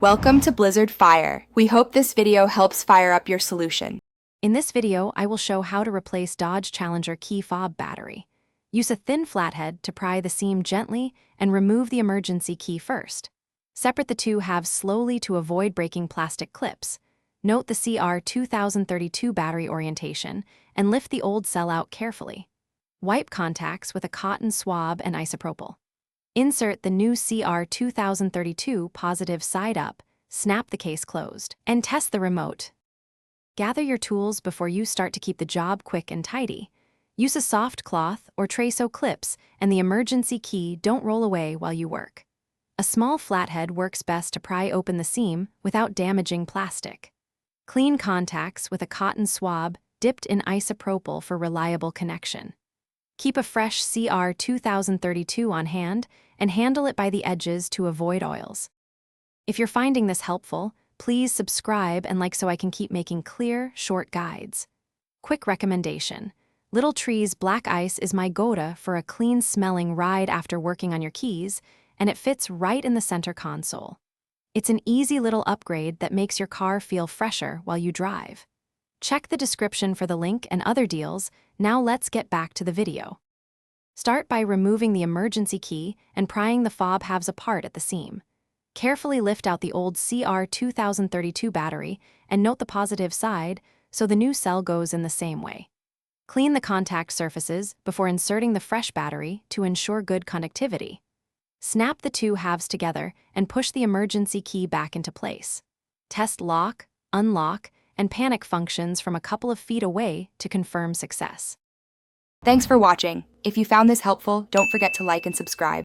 Welcome to Blizzard Fire. We hope this video helps fire up your solution. In this video, I will show how to replace Dodge Challenger key fob battery. Use a thin flathead to pry the seam gently and remove the emergency key first. Separate the two halves slowly to avoid breaking plastic clips. Note the CR2032 battery orientation and lift the old cell out carefully. Wipe contacts with a cotton swab and isopropyl. Insert the new CR2032 positive side up, snap the case closed, and test the remote. Gather your tools before you start to keep the job quick and tidy. Use a soft cloth or Traso clips, and the emergency key don't roll away while you work. A small flathead works best to pry open the seam without damaging plastic. Clean contacts with a cotton swab dipped in isopropyl for reliable connection. Keep a fresh CR2032 on hand and handle it by the edges to avoid oils. If you're finding this helpful, please subscribe and like so I can keep making clear, short guides. Quick recommendation. Little Tree's Black Ice is my go-to for a clean-smelling ride after working on your keys, and it fits right in the center console. It's an easy little upgrade that makes your car feel fresher while you drive. Check the description for the link and other deals. Now let's get back to the video. Start by removing the emergency key and prying the fob halves apart at the seam. Carefully lift out the old CR2032 battery and note the positive side so the new cell goes in the same way. Clean the contact surfaces before inserting the fresh battery to ensure good conductivity. Snap the two halves together and push the emergency key back into place. Test lock, unlock, and panic functions from a couple of feet away to confirm success. Thanks for watching. If you found this helpful, don't forget to like and subscribe.